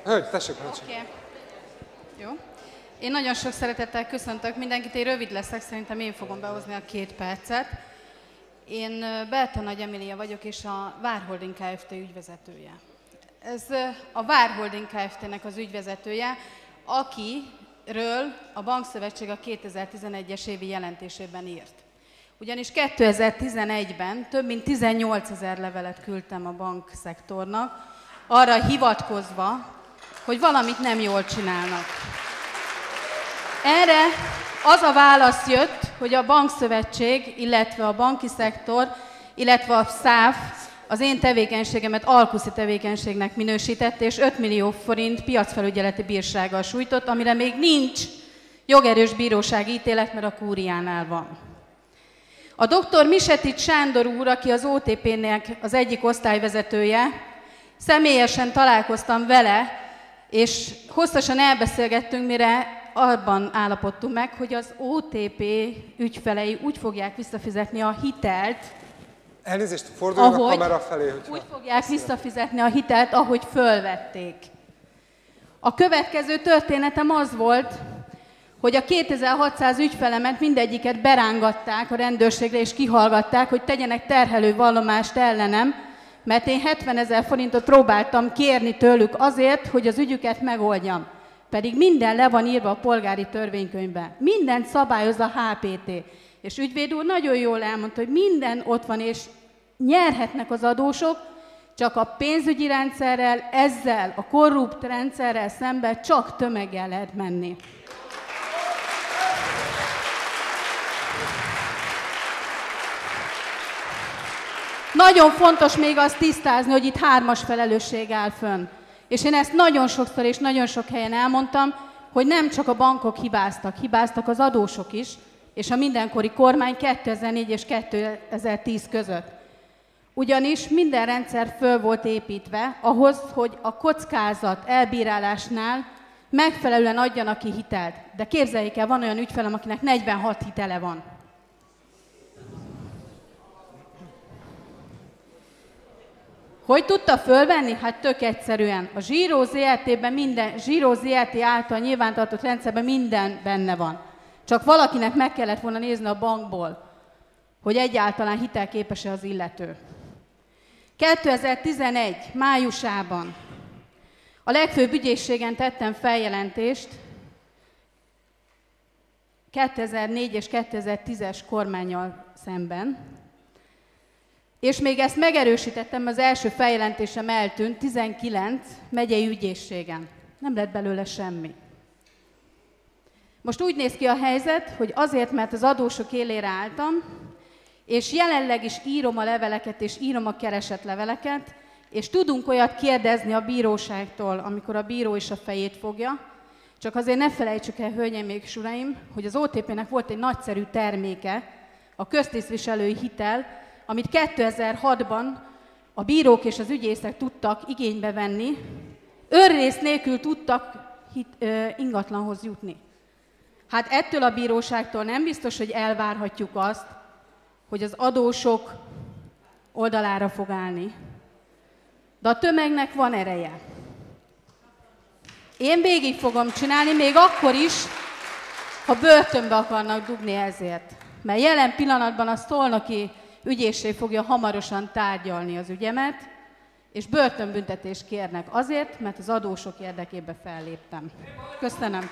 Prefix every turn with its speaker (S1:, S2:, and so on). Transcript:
S1: Hölgy, tessék, hölgy.
S2: Oké. Jó. Én nagyon sok szeretettel köszöntök mindenkit, én rövid leszek, szerintem én fogom behozni a 2 percet. Én Belta Nagy Emília vagyok, és a Várholding Kft. Ügyvezetője. Ez a Várholding Kft.-nek az ügyvezetője, akiről a Bankszövetség a 2011-es évi jelentésében írt. Ugyanis 2011-ben több mint 18 000 levelet küldtem a bankszektornak, arra hivatkozva, hogy valamit nem jól csinálnak. Erre az a válasz jött, hogy a Bankszövetség, illetve a banki szektor, illetve a SZÁF az én tevékenységemet alkuszi tevékenységnek minősített, és 5 millió forint piacfelügyeleti bírsággal sújtott, amire még nincs jogerős bírósági ítélet, mert a kúriánál van. A dr. Misetics Sándor úr, aki az OTP-nek az egyik osztályvezetője, személyesen találkoztam vele, és hosszasan elbeszélgettünk, mire abban állapodtunk meg, hogy az OTP ügyfelei úgy fogják visszafizetni a hitelt,
S1: Elnézést, forduljon a kamera felé, hogyha...
S2: Úgy fogják visszafizetni a hitelt, ahogy fölvették. A következő történetem az volt, hogy a 2600 ügyfelemet mindegyiket berángatták a rendőrségre, és kihallgatták, hogy tegyenek terhelő vallomást ellenem, mert én 70 000 forintot próbáltam kérni tőlük azért, hogy az ügyüket megoldjam. Pedig minden le van írva a polgári törvénykönyvben. Mindent szabályoz a HPT. És ügyvéd úr nagyon jól elmondta, hogy minden ott van, és nyerhetnek az adósok, csak a pénzügyi rendszerrel, ezzel a korrupt rendszerrel szemben csak tömeggel lehet menni. Nagyon fontos még azt tisztázni, hogy itt 3-as felelősség áll fönn. És én ezt nagyon sokszor és nagyon sok helyen elmondtam, hogy nem csak a bankok hibáztak az adósok is, és a mindenkori kormány 2004 és 2010 között. Ugyanis minden rendszer föl volt építve ahhoz, hogy a kockázat elbírálásnál megfelelően adjanak ki hitelt. De képzeljék el, van olyan ügyfelem, akinek 46 hitele van. Hogy tudta fölvenni? Hát tök egyszerűen. A Zsíró ZRT-ben Zsíró ZRT által nyilvántartott rendszerben minden benne van. Csak valakinek meg kellett volna nézni a bankból, hogy egyáltalán hitelképes-e az illető. 2011. májusában a legfőbb ügyészségen tettem feljelentést 2004 és 2010-es kormánnyal szemben, és még ezt megerősítettem, az első feljelentésem eltűnt 19 megyei ügyészségen. Nem lett belőle semmi. Most úgy néz ki a helyzet, hogy azért, mert az adósok élére álltam, és jelenleg is írom a leveleket, és írom a keresetleveleket, és tudunk olyat kérdezni a bíróságtól, amikor a bíró is a fejét fogja. Csak azért ne felejtsük el, hölgyeim és uraim, hogy az OTP-nek volt egy nagyszerű terméke, a köztisztviselői hitel, amit 2006-ban a bírók és az ügyészek tudtak igénybe venni, őrrész nélkül tudtak ingatlanhoz jutni. Hát ettől a bíróságtól nem biztos, hogy elvárhatjuk azt, hogy az adósok oldalára fog állni. De a tömegnek van ereje. Én végig fogom csinálni, még akkor is, ha börtönbe akarnak dugni ezért. Mert jelen pillanatban a szolnoki ügyészség fogja hamarosan tárgyalni az ügyemet, és börtönbüntetést kérnek azért, mert az adósok érdekében felléptem. Köszönöm.